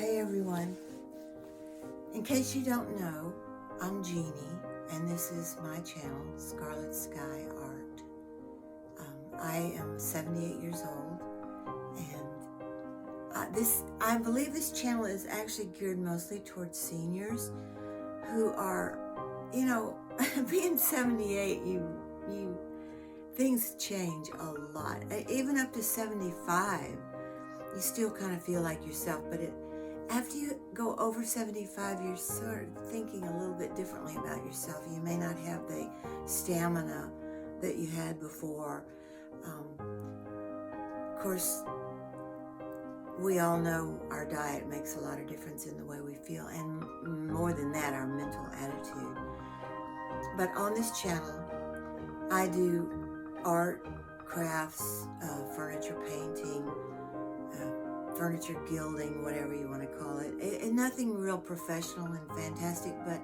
Hey everyone, in case you don't know, I'm Jeannie and this is my channel, Scarlet Sky Art. I am 78 years old and I believe this channel is actually geared mostly towards seniors who are, being 78, things change a lot. Even up to 75, you still kind of feel like yourself, but after you go over 75, you're sort of thinking a little bit differently about yourself. You may not have the stamina that you had before. Of course, we all know our diet makes a lot of difference in the way we feel, and more than that, our mental attitude. But on this channel, I do art, crafts, furniture painting, furniture gilding, whatever you want to call it. And nothing real professional and fantastic, but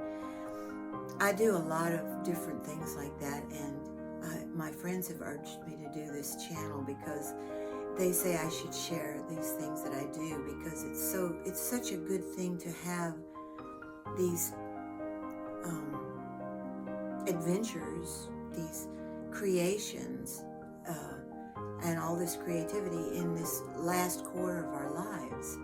I do a lot of different things like that. And my friends have urged me to do this channel because they say I should share these things that I do, because it's such a good thing to have these adventures, these creations, and all this creativity in this last quarter of our lives.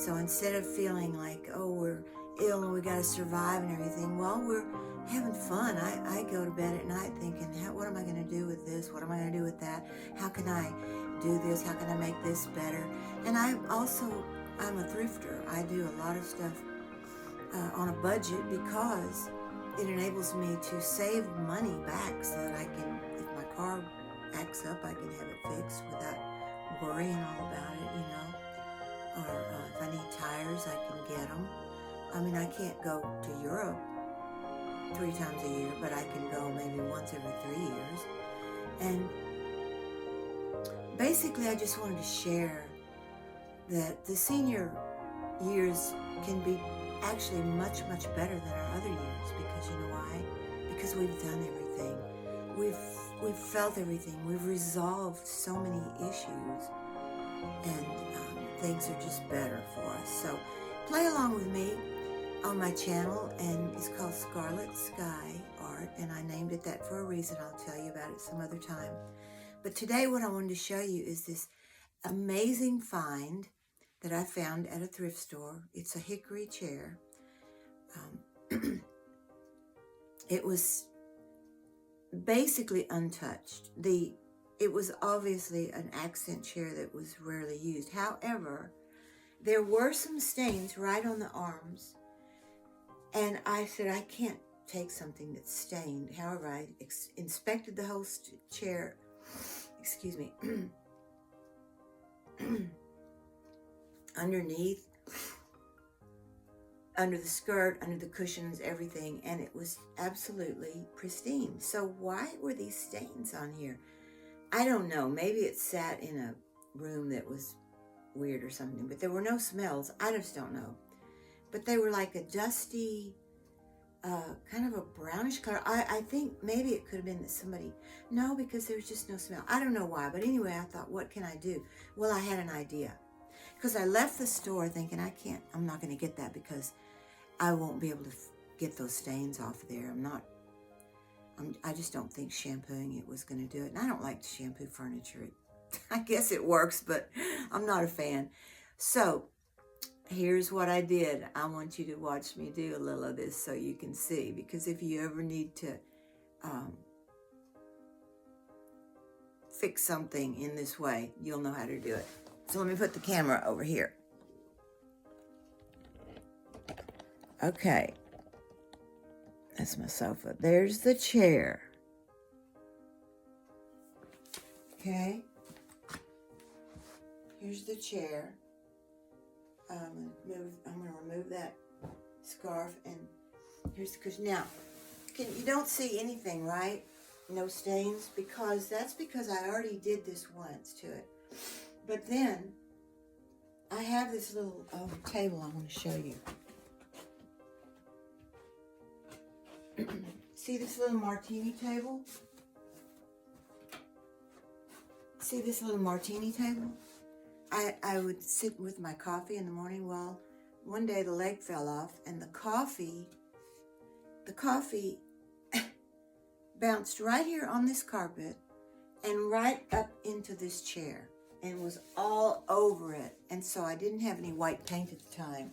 So instead of feeling like, oh, we're ill and we got to survive and everything, well, we're having fun. I go to bed at night thinking, what am I going to do with this? What am I going to do with that? How can I do this? How can I make this better? And I'm a thrifter. I do a lot of stuff on a budget because it enables me to save money back so that I can, if my car acts up, I can have it fixed without worrying all about it, Or if I need tires, I can get them. I mean, I can't go to Europe 3 times a year, but I can go maybe once every 3 years. And basically, I just wanted to share that the senior years can be actually much, much better than our other years, because you know why? Because we've done everything. We've felt everything. We've resolved so many issues, and things are just better for us. So play along with me on my channel, and it's called Scarlet Sky Art, and I named it that for a reason. I'll tell you about it some other time. But today what I wanted to show you is this amazing find that I found at a thrift store. It's a hickory chair. It was basically untouched. It was obviously an accent chair that was rarely used. However, there were some stains right on the arms, and I said, I can't take something that's stained. However, I inspected the whole chair, excuse me, underneath, under the skirt, under the cushions, everything, and it was absolutely pristine. So why were these stains on here? I don't know. Maybe it sat in a room that was weird or something, but there were no smells. I just don't know. But they were like a dusty, kind of a brownish color. I think maybe it could have been that somebody, no, because there was just no smell. I don't know why, but anyway, I thought, what can I do? Well, I had an idea, because I left the store thinking, I'm not going to get that because I won't be able to get those stains off there. I just don't think shampooing it was going to do it. And I don't like to shampoo furniture. I guess it works, but I'm not a fan. So here's what I did. I want you to watch me do a little of this so you can see, because if you ever need to fix something in this way, you'll know how to do it. So let me put the camera over here. Okay. That's my sofa. There's the chair. Okay. Here's the chair. I'm going to remove that scarf, and here's the cushion. Now, you don't see anything, right? No stains, because I already did this once to it. But then I have this little table I want to show you. See this little martini table? See this little martini table? I would sit with my coffee in the morning while one day the leg fell off and the coffee bounced right here on this carpet and right up into this chair and was all over it. And so I didn't have any white paint at the time.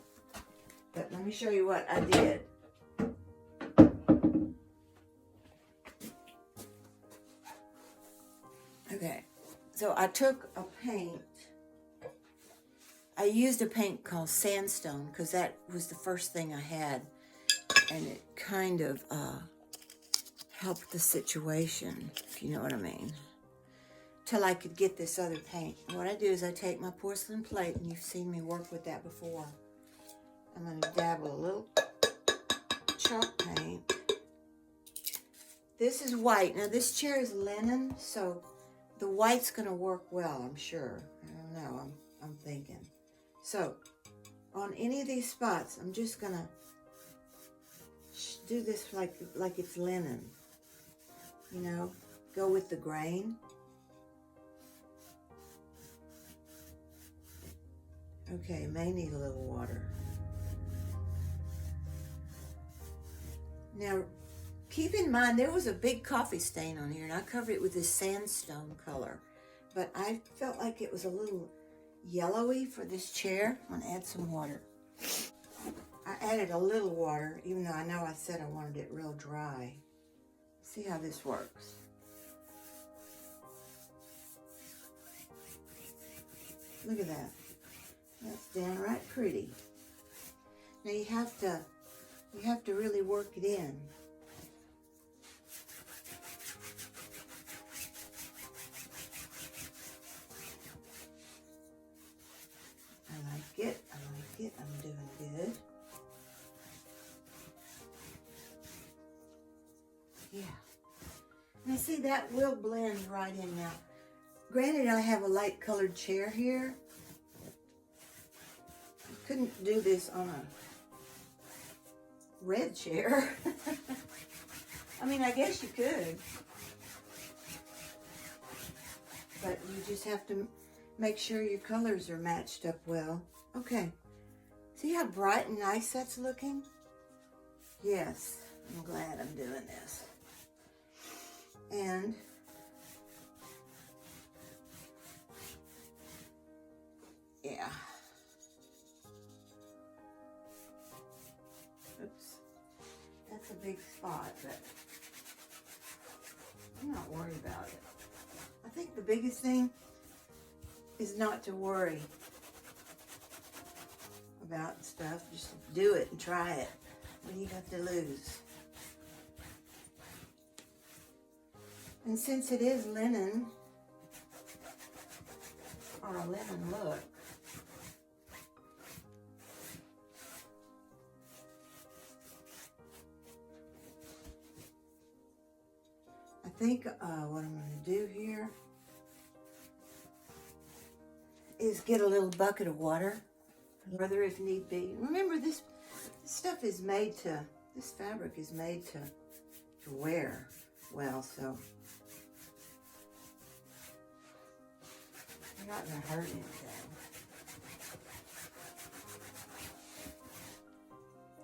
But let me show you what I did. Okay, so I took a paint. I used a paint called sandstone because that was the first thing I had. And it kind of helped the situation, if you know what I mean, till I could get this other paint. And what I do is I take my porcelain plate, and you've seen me work with that before. I'm going to dabble a little chalk paint. This is white. Now this chair is linen, so the white's going to work well, I'm sure. I don't know, I'm thinking. So on any of these spots, I'm just going to do this like it's linen. You know, go with the grain. Okay, may need a little water. Now, keep in mind, there was a big coffee stain on here, and I covered it with this sandstone color. But I felt like it was a little yellowy for this chair. I'm going to add some water. I added a little water, even though I know I said I wanted it real dry. See how this works. Look at that. That's downright pretty. Now you have to really work it in. I like it. I'm doing good. Yeah. Now see, that will blend right in now. Granted, I have a light colored chair here. I couldn't do this on a red chair. I mean, I guess you could. But you just have to make sure your colors are matched up well. Okay. See how bright and nice that's looking? Yes, I'm glad I'm doing this. And yeah. Oops. That's a big spot, but I'm not worried about it. I think the biggest thing is not to worry about stuff. Just do it and try it. What do you got to lose? And since it is linen, or a linen look, I think what I'm going to do here is get a little bucket of water, further if need be. Remember, this stuff is made to, this fabric is made to wear well, so you're not going to hurt anything.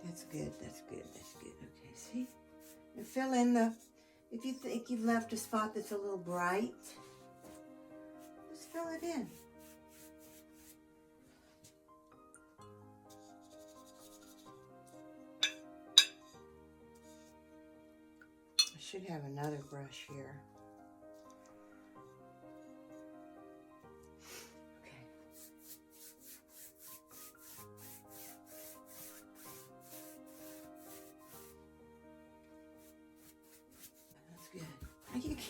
That's good, that's good, that's good. Okay, see? And fill in the, if you think you've left a spot that's a little bright, just fill it in. I should have another brush here. Okay. That's good. You can,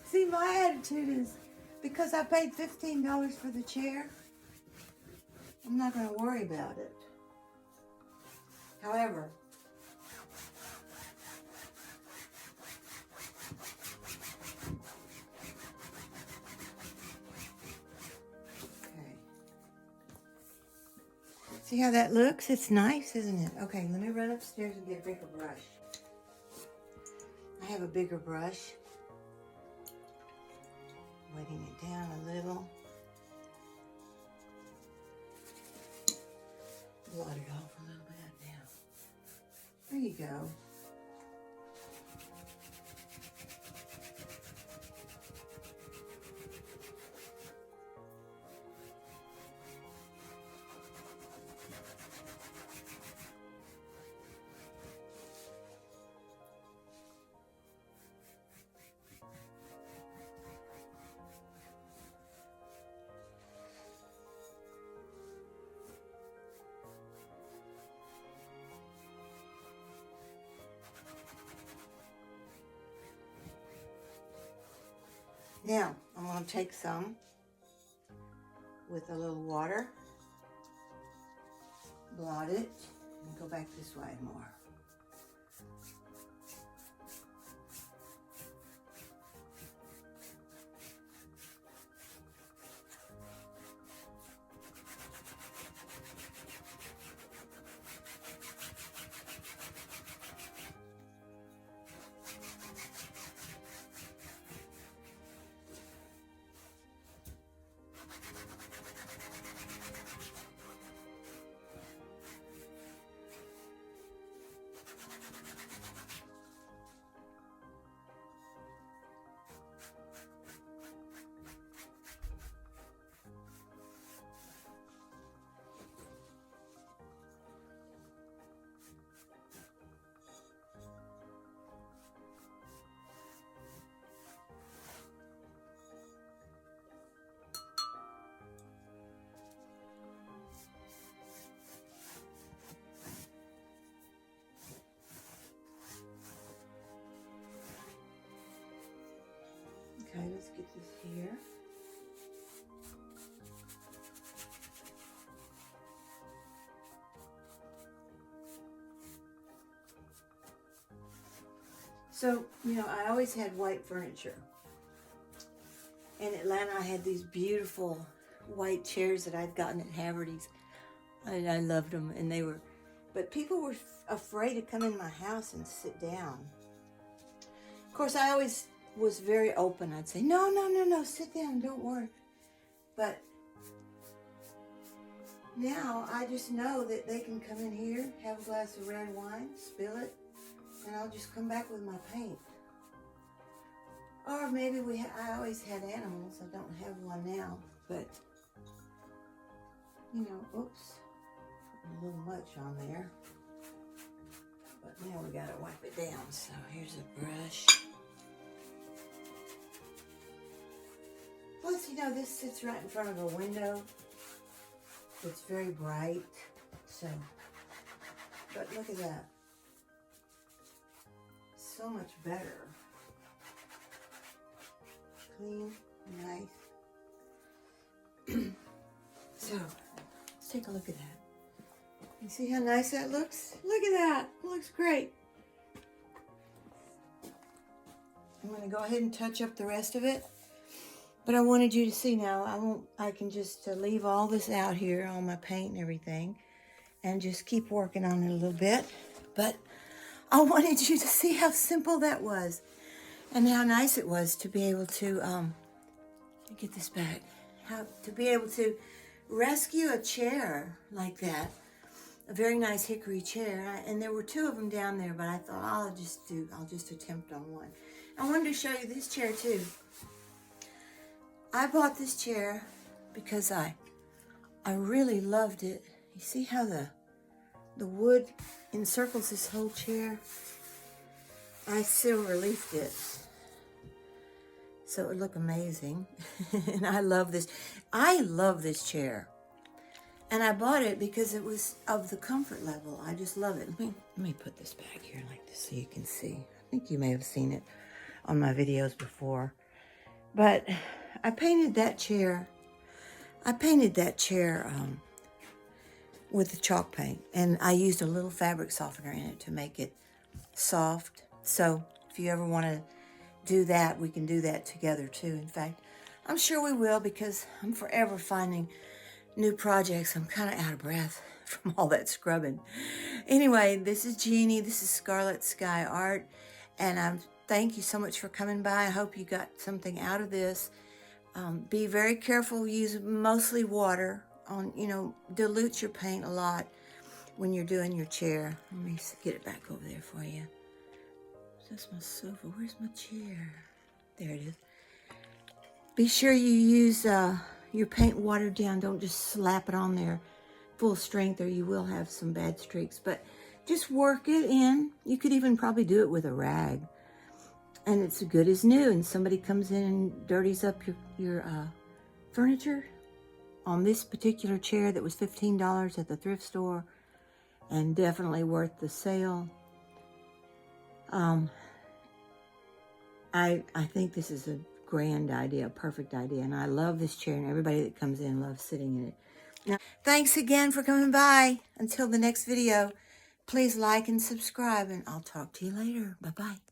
see, my attitude is, because I paid $15 for the chair, I'm not going to worry about it. However, see how that looks? It's nice, isn't it? Okay, let me run upstairs and get a bigger brush. I have a bigger brush. Weighting it down a little. Blot it Now, I'm going to take some with a little water, blot it, and go back this way more. Okay, let's get this here. So, you know, I always had white furniture. In Atlanta, I had these beautiful white chairs that I'd gotten at Haverty's. I loved them, and they were, but people were afraid to come in my house and sit down. Of course, I always was very open. I'd say, no, no, no, no, sit down, don't worry. But now I just know that they can come in here, have a glass of red wine, spill it, and I'll just come back with my paint. Or maybe I always had animals. I don't have one now, but, you know, oops, putting a little much on there. But now we gotta wipe it down. So here's a brush. Plus, you know, this sits right in front of a window. It's very bright, so, but look at that. So much better. Clean, nice. So, let's take a look at that. You see how nice that looks? Look at that. It looks great. I'm going to go ahead and touch up the rest of it. But I wanted you to see now, I can just leave all this out here, all my paint and everything, and just keep working on it a little bit. But I wanted you to see how simple that was and how nice it was to be able to, get this back, to be able to rescue a chair like that, a very nice hickory chair. And there were two of them down there, but I thought I'll just attempt on one. I wanted to show you this chair too. I bought this chair because I really loved it. You see how the wood encircles this whole chair? I silver leafed it so it would look amazing. And I love this. I love this chair. And I bought it because it was of the comfort level. I just love it. Let me put this back here like this so you can see. I think you may have seen it on my videos before. But I painted that chair. With the chalk paint, and I used a little fabric softener in it to make it soft. So if you ever want to do that, we can do that together too. In fact, I'm sure we will, because I'm forever finding new projects. I'm kind of out of breath from all that scrubbing. Anyway, this is Jeannie. This is Scarlet Sky Art, and thank you so much for coming by. I hope you got something out of this. Be very careful. Use mostly water. Dilute your paint a lot when you're doing your chair. Let me get it back over there for you. That's my sofa. Where's my chair? There it is. Be sure you use your paint watered down. Don't just slap it on there full strength, or you will have some bad streaks. But just work it in. You could even probably do it with a rag. And it's as good as new. And somebody comes in and dirties up your furniture. On this particular chair that was $15 at the thrift store, and definitely worth the sale. I think this is a grand idea, a perfect idea. And I love this chair, and everybody that comes in loves sitting in it. Now, thanks again for coming by. Until the next video, please like and subscribe, and I'll talk to you later. Bye-bye.